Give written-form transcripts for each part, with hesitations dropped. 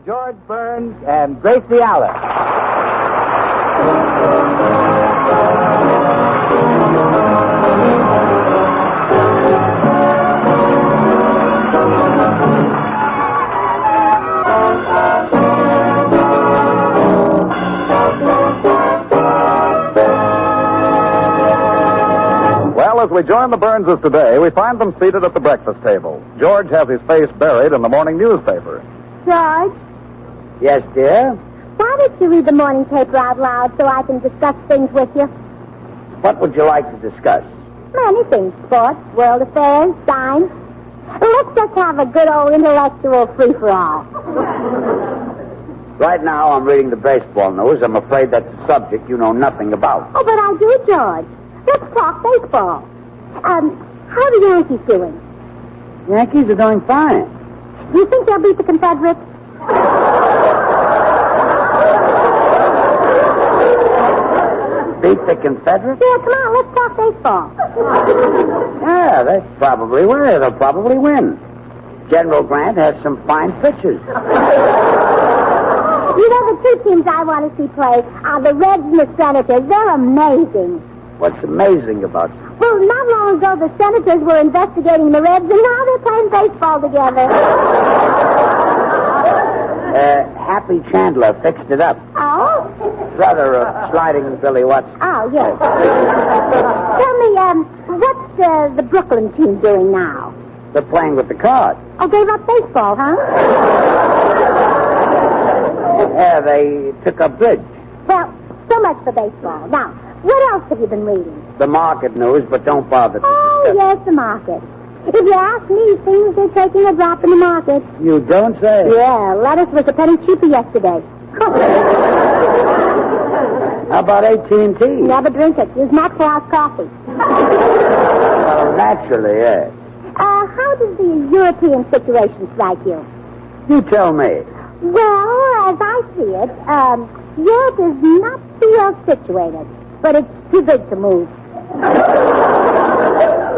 George Burns and Gracie Allen. As we join the Burnses today, we find them seated at the breakfast table. George has his face buried in the morning newspaper. George? Yes, dear? Why don't you read the morning paper out loud so I can discuss things with you? What would you like to discuss? Many things. Sports, world affairs, science. Let's just have a good old intellectual free-for-all. Right now, I'm reading the baseball news. I'm afraid that's a subject you know nothing about. Oh, but I do, George. Let's talk baseball. How are the Yankees doing? Yankees are doing fine. Do you think they'll beat the Confederates? Beat the Confederates? Yeah, come on, let's talk baseball. Yeah, that's probably where they'll probably win. General Grant has some fine pitchers. You know, the two teams I want to see play are the Reds and the Senators. They're amazing. What's amazing about them? Well, not long ago, the Senators were investigating the Reds, and now they're playing baseball together. Happy Chandler fixed it up. Oh? Brother of Sliding Billy Watson. Oh, yes. Tell me, what's the Brooklyn team doing now? They're playing with the Cards. Oh, gave up baseball, huh? Yeah, they took up bridge. Well, so much for baseball. Now, what else have you been reading? The market news, but don't bother to Oh, discuss. yes, the market. If you ask me, things are taking a drop in the market. You don't say. Yeah, lettuce was a penny cheaper yesterday. How about AT&T? Never drink it. Use Maxwell's coffee. Well, naturally, yes. How does the European situation strike you? You tell me. Well, as I see it, Europe is not too well situated, but it's too big to move.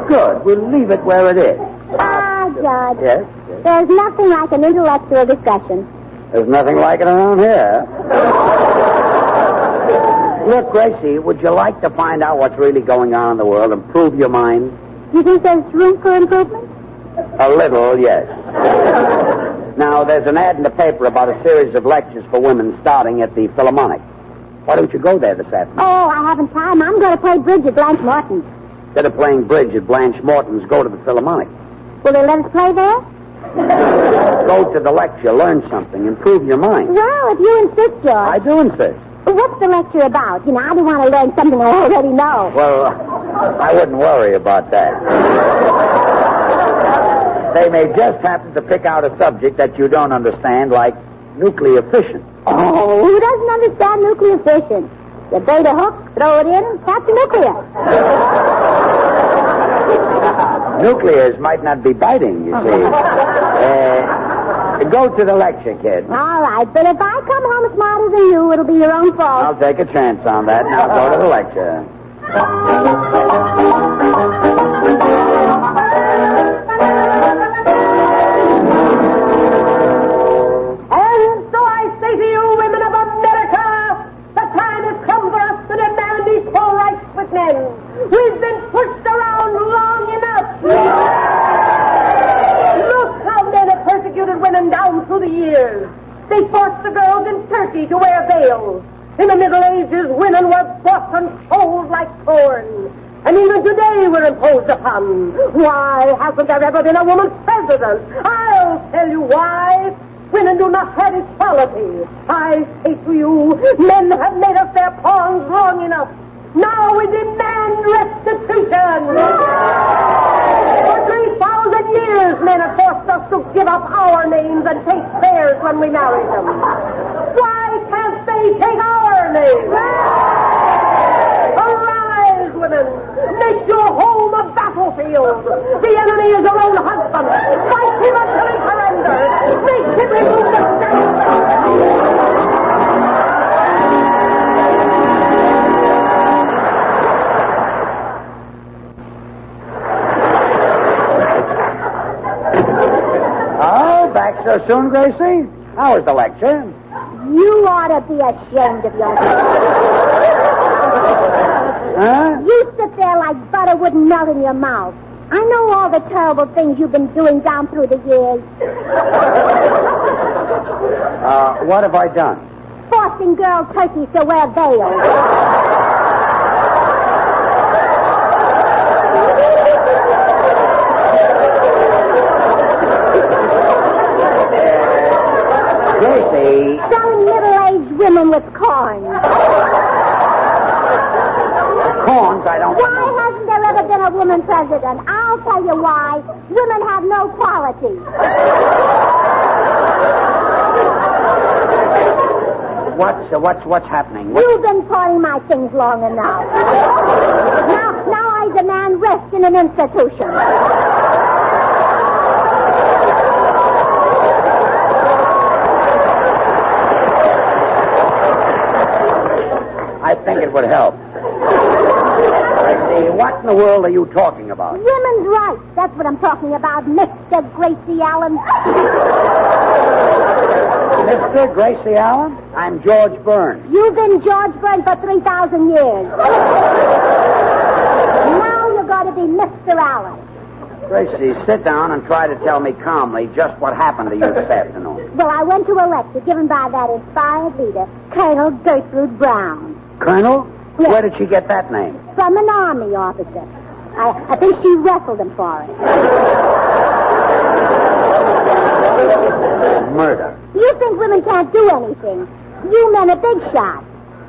Good. We'll leave it where it is. Judge. Yes? There's nothing like an intellectual discussion. There's nothing like it around here. Look, Gracie, would you like to find out what's really going on in the world, improve your mind? Do you think there's room for improvement? A little, yes. Now, there's an ad in the paper about a series of lectures for women starting at the Philharmonic. Why don't you go there this afternoon? Oh, I haven't time. I'm going to play bridge at Blanche Morton's. Instead of playing bridge at Blanche Morton's, go to the Philharmonic. Will they let us play there? Go to the lecture, learn something, improve your mind. Well, if you insist, George. I do insist. What's the lecture about? You know, I don't want to learn something I already know. Well, I wouldn't worry about that. They may just happen to pick out a subject that you don't understand, like nuclear fission. Oh, who doesn't understand nuclear fission? You bait a hook, throw it in, and catch nuclear. Nuclears might not be biting, you see. Go to the lecture, kid. All right, but if I come home smarter than you, it'll be your own fault. I'll take a chance on that. Now go to the lecture. And so I say to you, women of America, the time has come for us to demand equal rights with men. We've been pushed around long enough. Look how men have persecuted women down through the years. They forced the girls in Turkey to wear veils. In the Middle Ages, women were bought and sold like corn. And even today we're imposed upon. Why hasn't there ever been a woman president? I'll tell you why. Women do not have equality. I say to you, men have made us their pawns long enough. Now we demand restitution. For 3,000 years, men have forced us to give up our names and take theirs when we marry them. Why can't they take our names? Arise, women. Make your home a battlefield. The enemy is your own husband. Fight him until he surrenders. Make him remove the Oh, back so soon, Gracie? How was the lecture? You ought to be ashamed of yourself. Huh? You sit there like butter wouldn't melt in your mouth. I know all the terrible things you've been doing down through the years. What have I done? Forcing girl turkeys to wear veils. Gracie. Selling middle-aged women with corn. Corns, I don't Why know. hasn't there ever been a woman president? I'll tell you why. Women have no quality. What's happening? You've been calling my things long enough. Now I demand rest in an institution. I think it would help. Gracie, what in the world are you talking about? Women's rights. That's what I'm talking about, Mr. Gracie Allen. Mr. Gracie Allen? I'm George Burns. You've been George Burns for 3,000 years. Now you've got to be Mr. Allen. Gracie, sit down and try to tell me calmly just what happened to you this afternoon. Well, I went to a lecture given by that inspired leader, Colonel Gertrude Brown. Colonel? Yes. Where did she get that name? From an army officer. I think she wrestled him for it. Murder. You think women can't do anything? You men are big shots.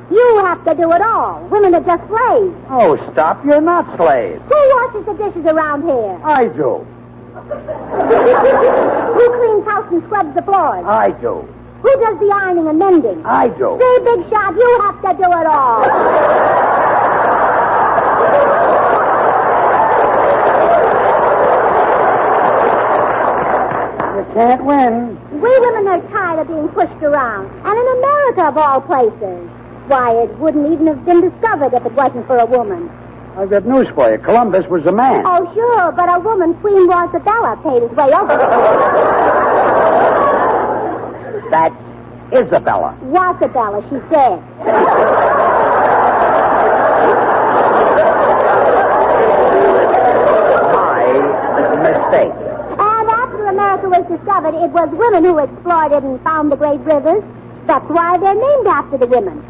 You have to do it all. Women are just slaves. Oh, stop. You're not slaves. Who washes the dishes around here? I do. Who cleans house and scrubs the floors? I do. Who does the ironing and mending? I do. See, big shot, you have to do it all. You can't win. We women are tired of being pushed around. And in America, of all places. Why, it wouldn't even have been discovered if it wasn't for a woman. I've got news for you. Columbus was a man. Oh, sure, but a woman, Queen Rosabella, paid his way over. That's Isabella. Rosabella, she said. My mistake. And after America was discovered, it was women who explored it and found the great rivers. That's why they're named after the women.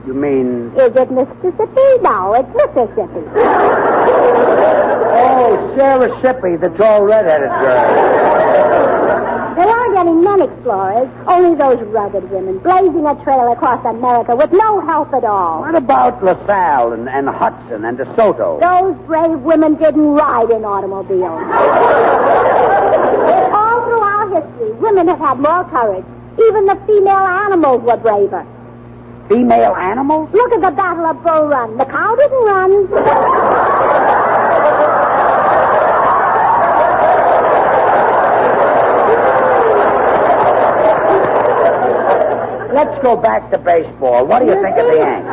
You mean... Is it Mississippi? No, it's Mississippi. Oh, Sarah Sippy, the tall red-headed girl. There aren't any men explorers, only those rugged women blazing a trail across America with no help at all. What about LaSalle and Hudson and DeSoto? Those brave women didn't ride in automobiles. All through our history, women have had more courage. Even the female animals were braver. Female animals? Look at the Battle of Bull Run. The cow didn't run. Let's go back to baseball. What do you think of the Yanks?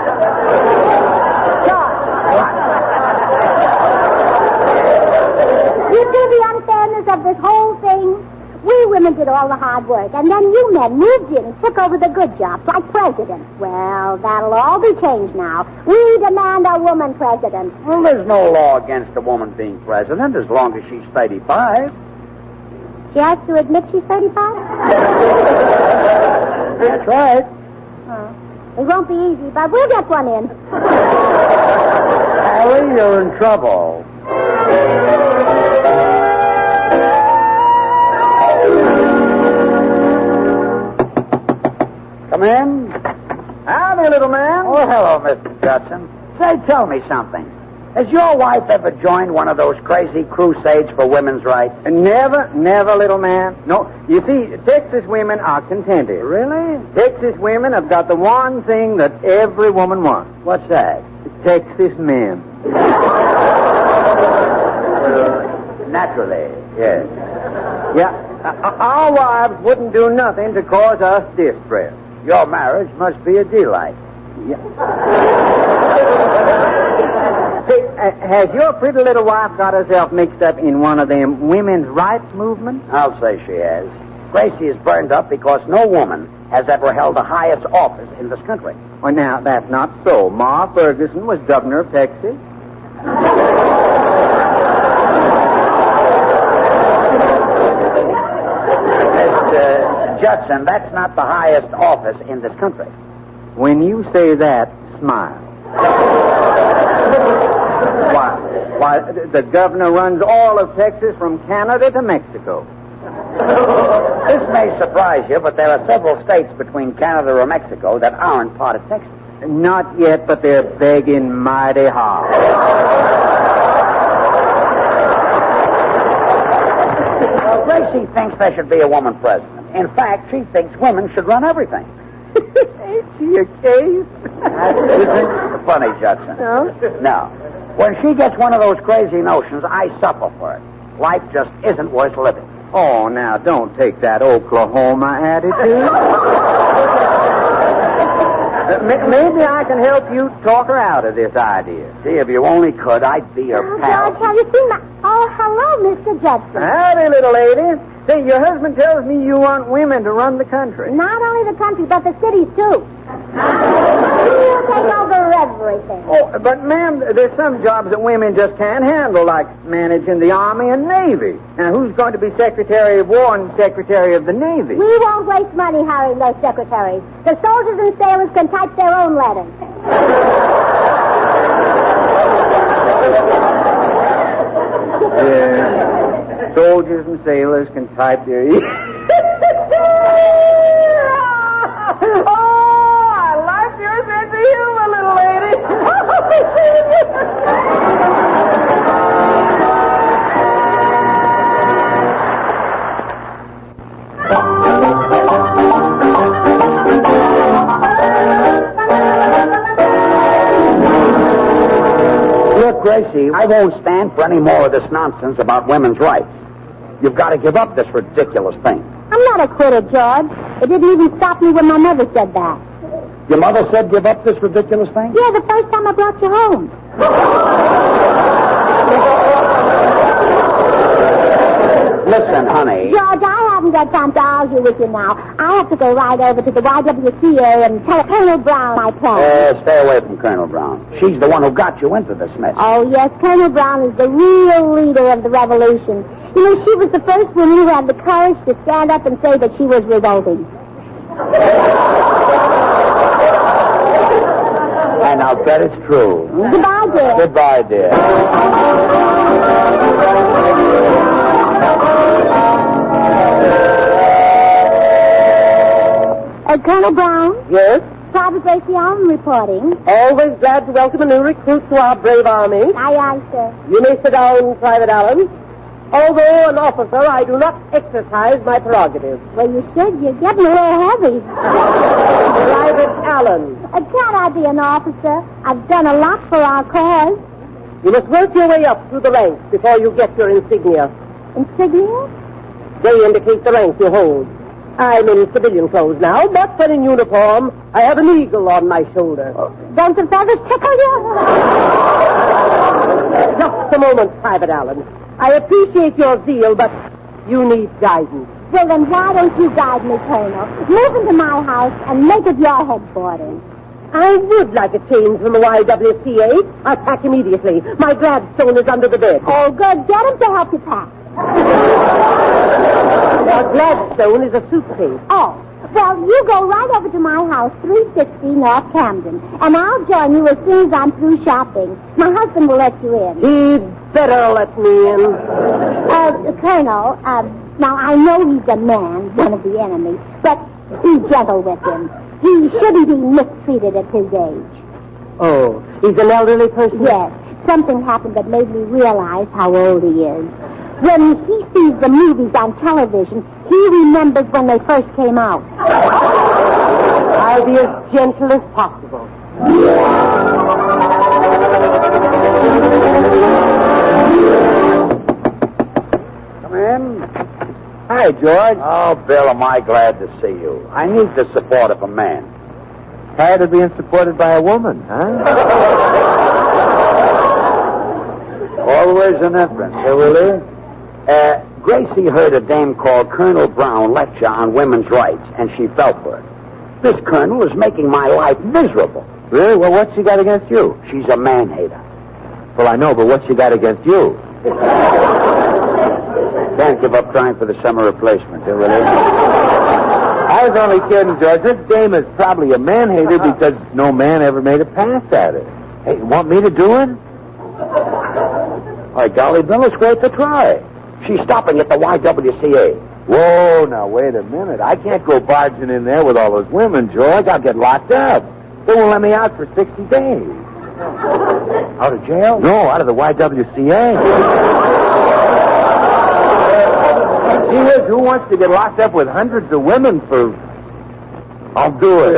You see the unfairness of this whole thing? We women did all the hard work, and then you men moved in and took over the good jobs, like president. Well, that'll all be changed now. We demand a woman president. Well, there's no law against a woman being president as long as she's 35. She has to admit she's 35? That's right. It won't be easy, but we'll get one in. Harry, you're in trouble. Come in. Howdy, little man. Oh, hello, Mr. Judson. Say, tell me something. Has your wife ever joined one of those crazy crusades for women's rights? Never, little man. No, you see, Texas women are contented. Really? Texas women have got the one thing that every woman wants. What's that? Texas men. Naturally, yes. Yeah, our wives wouldn't do nothing to cause us distress. Your marriage must be a delight. Yeah. Say, has your pretty little wife got herself mixed up in one of them women's rights movements? I'll say she has. Gracie is burned up because no woman has ever held the highest office in this country. Well, now, that's not so. Ma Ferguson was governor of Texas. Mr. Judson, that's not the highest office in this country. When you say that, smile. Why, the governor runs all of Texas from Canada to Mexico. This may surprise you, but there are several states between Canada or Mexico that aren't part of Texas. Not yet, but they're begging mighty hard. Well, Gracie thinks there should be a woman president. In fact, she thinks women should run everything. Ain't she a case? Isn't funny, Judson? No? No. When she gets one of those crazy notions, I suffer for it. Life just isn't worth living. Oh, now, don't take that Oklahoma attitude. Maybe I can help you talk her out of this idea. See, if you only could, I'd be her pal. George, have you seen my... Oh, hello, Mr. Judson. Howdy, little lady. Say, your husband tells me you want women to run the country. Not only the country, but the cities, too. He'll take over everything. Oh, but, ma'am, there's some jobs that women just can't handle, like managing the Army and Navy. Now, who's going to be Secretary of War and Secretary of the Navy? We won't waste money hiring those secretaries. The soldiers and sailors can type their own letters. Yeah. Soldiers and sailors can type their... I like your sense of humor, little lady. Look, Gracie, I won't stand for any more of this nonsense about women's rights. You've got to give up this ridiculous thing. I'm not a quitter, George. It didn't even stop me when my mother said that. Your mother said give up this ridiculous thing? Yeah, the first time I brought you home. Listen, honey. George, I haven't got time to argue with you now. I have to go right over to the YWCA and tell Colonel Brown my plan. Stay away from Colonel Brown. She's the one who got you into this mess. Oh, yes, Colonel Brown is the real leader of the revolution. You know, she was the first woman who had the courage to stand up and say that she was revolting. And I'll bet it's true. Goodbye, dear. Goodbye, dear. Colonel Brown? Yes? Private Gracie Allen reporting. Always glad to welcome a new recruit to our brave army. Aye, aye, sir. You may sit down, Private Allen. Although an officer, I do not exercise my prerogatives. Well, you should. You're getting a little heavy. Private Allen. Can't I be an officer? I've done a lot for our cause. You must work your way up through the ranks before you get your insignia. Insignia? They indicate the rank you hold. I'm in civilian clothes now, but when in uniform, I have an eagle on my shoulder. Don't the feathers tickle you? Just a moment, Private Allen. I appreciate your zeal, but you need guidance. Well, then why don't you guide me, Colonel? Move into my house and make it your headquarters. I would like a change from the YWCA. I'll pack immediately. My Gladstone is under the bed. Oh, good. Get him to help you pack. A Gladstone is a suitcase. Oh, well, you go right over to my house, 360 North Camden, and I'll join you as soon as I'm through shopping. My husband will let you in. He'd better let me in. Colonel, now I know he's a man, one of the enemy, but be gentle with him. He shouldn't be mistreated at his age. Oh, he's an elderly person? Yes. Something happened that made me realize how old he is. When he sees the movies on television, he remembers when they first came out. I'll be as gentle as possible. Come in. Hi, George. Oh, Bill, am I glad to see you. I need the support of a man. Tired of being supported by a woman, huh? Always an entrance, really? Gracie heard a dame called Colonel Brown lecture on women's rights, and she fell for it. This colonel is making my life miserable. Really? Well, what's she got against you? She's a man-hater. Well, I know, but what's she got against you? Can't give up trying for the summer replacement, do really? I was only kidding, George. This dame is probably a man-hater because no man ever made a pass at her. Hey, you want me to do it? Why, golly, Bill, it's worth a try. She's stopping at the YWCA. Whoa, now, wait a minute. I can't go barging in there with all those women, George. I'll get locked up. They won't let me out for 60 days. Out of jail? No, out of the YWCA. Gee whiz, who wants to get locked up with hundreds of women for... I'll do it.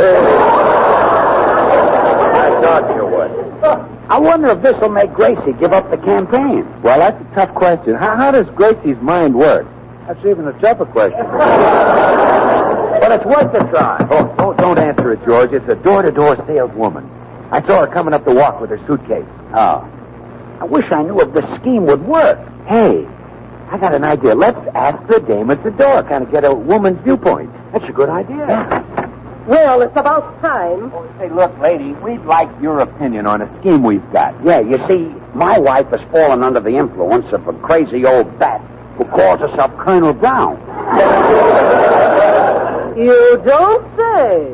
I thought you would. I wonder if this will make Gracie give up the campaign. Well, that's a tough question. How does Gracie's mind work? That's even a tougher question. But it's worth a try. Oh, don't answer it, George. It's a door-to-door saleswoman. I saw her coming up the walk with her suitcase. Oh. I wish I knew if this scheme would work. Hey, I got an idea. Let's ask the dame at the door, kind of get a woman's viewpoint. That's a good idea. Yeah. Well, it's about time. Oh, say, look, lady, we'd like your opinion on a scheme we've got. Yeah, you see, my wife has fallen under the influence of a crazy old bat who calls herself Colonel Brown. You don't say.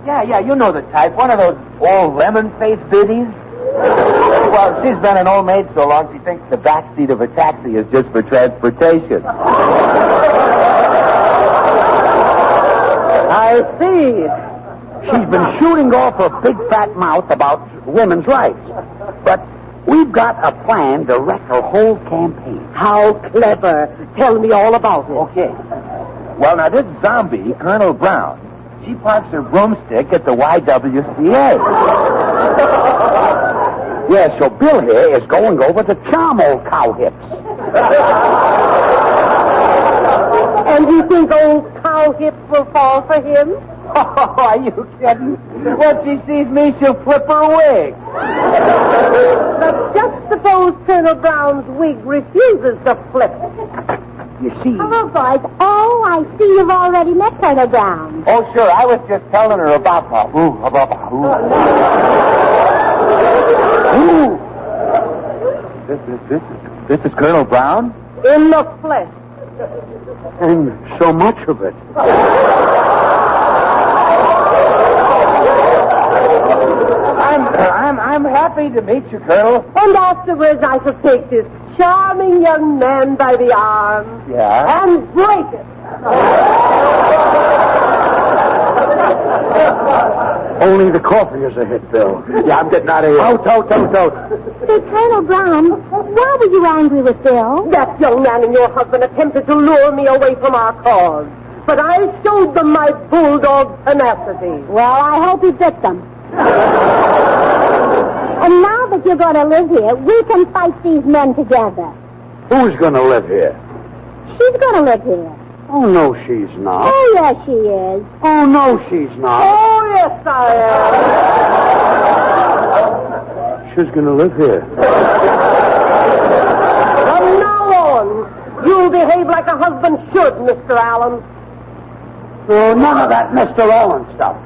Yeah, you know the type. One of those old lemon-faced biddies. Well, she's been an old maid so long she thinks the back seat of a taxi is just for transportation. I see. She's been shooting off her big fat mouth about women's rights. But we've got a plan to wreck her whole campaign. How clever. Tell me all about it. Okay. Well, now, this zombie, Colonel Brown, she parks her broomstick at the YWCA. Yeah, so Bill here is going over to charm old cow hips. And you think old cow hips will fall for him? Oh, are you kidding? When she sees me, she'll flip her wig. But just suppose Colonel Brown's wig refuses to flip. You see... Hello, boys. Oh, I see you've already met Colonel Brown. Oh, sure. I was just telling her about This is Colonel Brown? In the flesh. And so much of it. I'm happy to meet you, Colonel. And afterwards I shall take this charming young man by the arm. Yeah? And break it. Only the coffee is a hit, Bill. Yeah, I'm getting out of here. Out. Say, Colonel Brown, why were you angry with Bill? That young man and your husband attempted to lure me away from our cause. But I showed them my bulldog tenacity. Well, I hope he bit them. And now that you're going to live here, we can fight these men together. Who's going to live here? She's going to live here. Oh, no, she's not. Oh, yes, she is. Oh, no, she's not. Oh, yes, I am. She's going to live here. From now on, you'll behave like a husband should, Mr. Allen. Oh, none of that Mr. Allen stuff.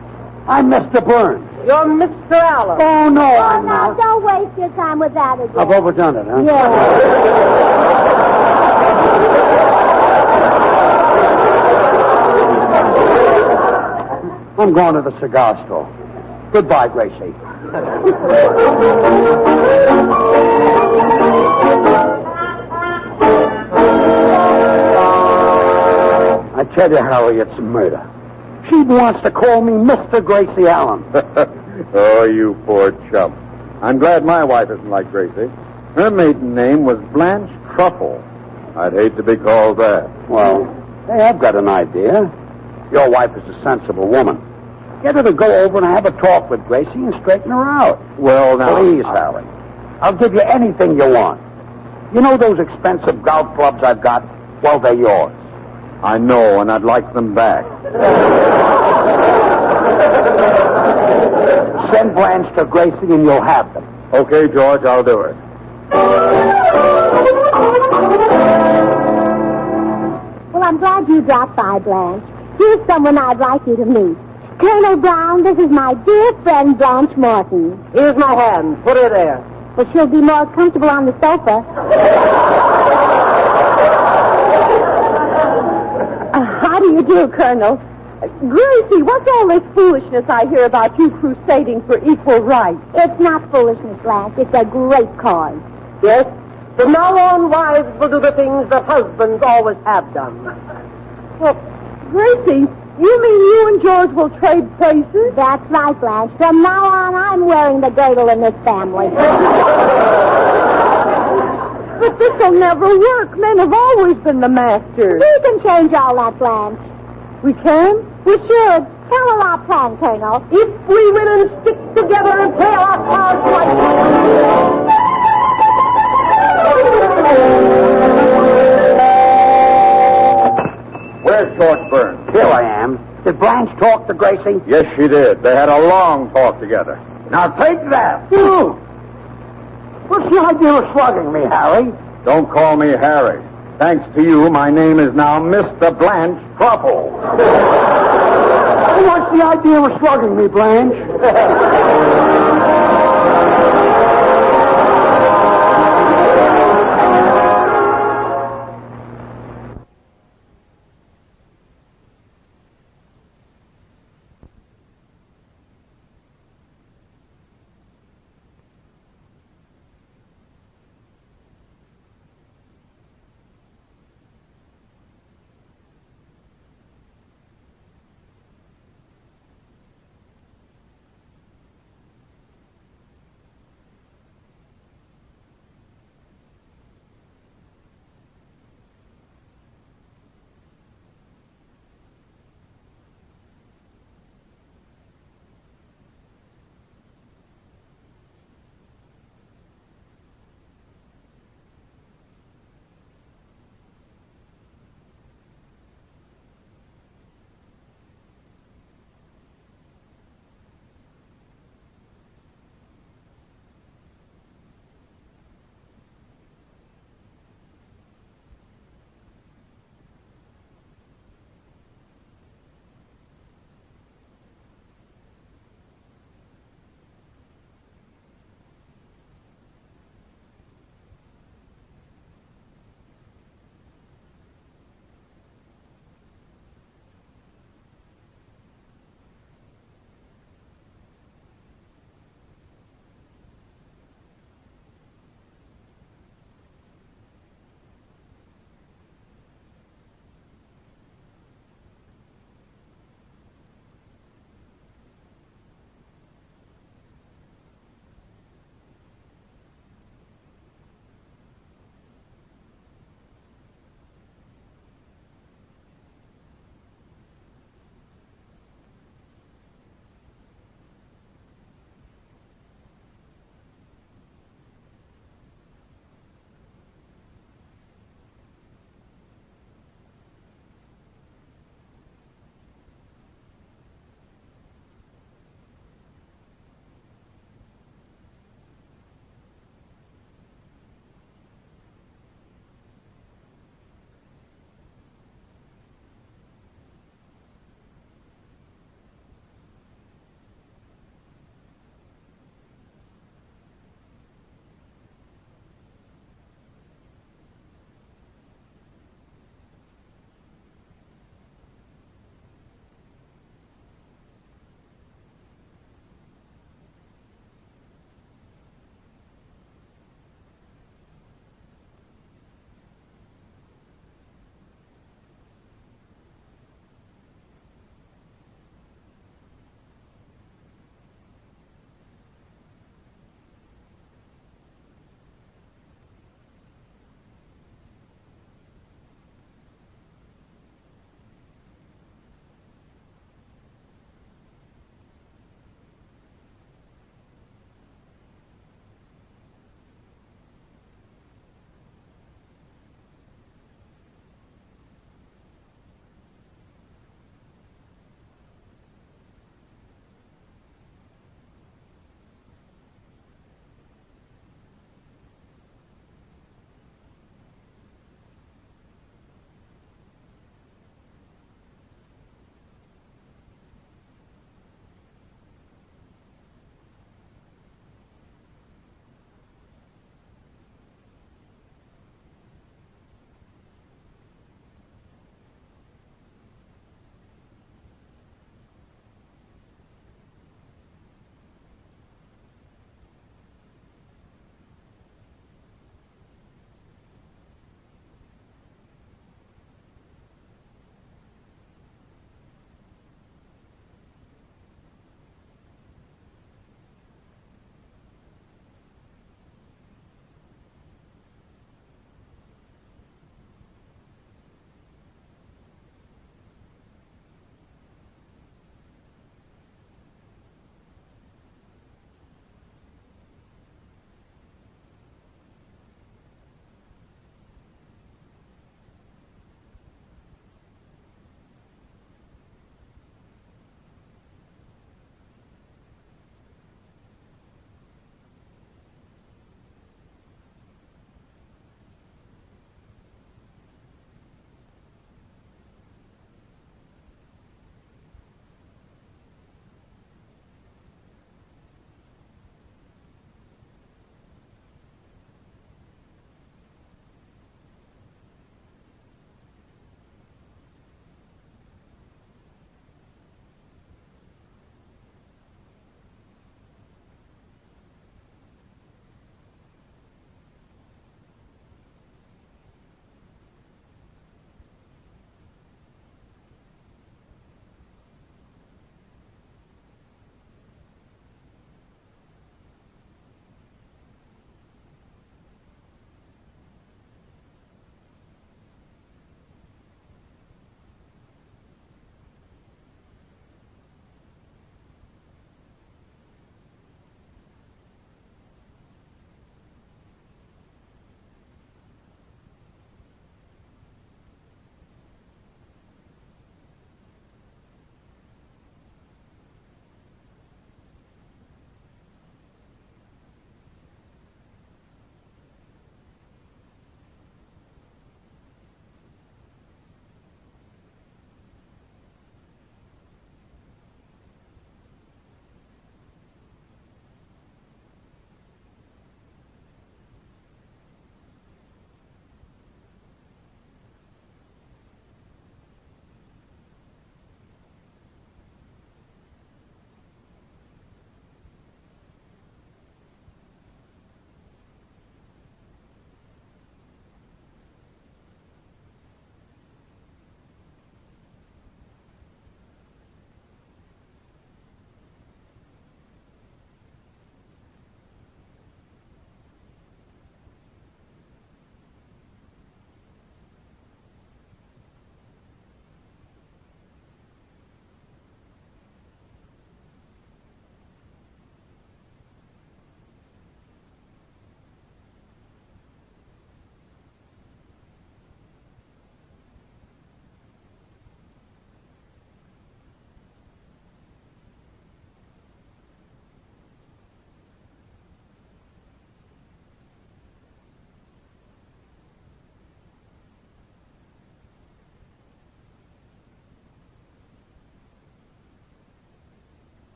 I'm Mr. Burns. You're Mr. Allen. Oh, no, Oh, I'm now, not. don't waste your time with that again. I've overdone it, huh? Yeah. I'm going to the cigar store. Goodbye, Gracie. I tell you, Harry, it's murder. She wants to call me Mr. Gracie Allen. Oh, you poor chump. I'm glad my wife isn't like Gracie. Her maiden name was Blanche Truffle. I'd hate to be called that. Well, hey, I've got an idea. Your wife is a sensible woman. Get her to go over and have a talk with Gracie and straighten her out. Well, now... Please, Harry. I'll give you anything you want. You know those expensive golf clubs I've got? Well, they're yours. I know, and I'd like them back. Send Blanche to Gracie and you'll have them. Okay, George, I'll do it. you dropped by, Blanche. Here's someone I'd like you to meet. Colonel Brown, this is my dear friend, Blanche Morton. Here's my hand. Put her there. Well, she'll be more comfortable on the sofa. How do you do, Colonel? Gracie, what's all this foolishness I hear about you crusading for equal rights? It's not foolishness, Blanche. It's a great cause. Yes? From now on, wives will do the things that husbands always have done. Well, Gracie, you mean you and George will trade places? That's right, Blanche. From now on, I'm wearing the girdle in this family. But this'll never work. Men have always been the masters. We can change all that, Blanche. We can? We should. Tell her our plan, Colonel. If we women stick together and play our cards right. Where's George Burns? Here I am. Did Blanche talk to Gracie? Yes, she did. They had a long talk together. Now take that. What's the idea of slugging me, Harry? Don't call me Harry. Thanks to you, my name is now Mr. Blanche Truffle. What's the idea of slugging me, Blanche?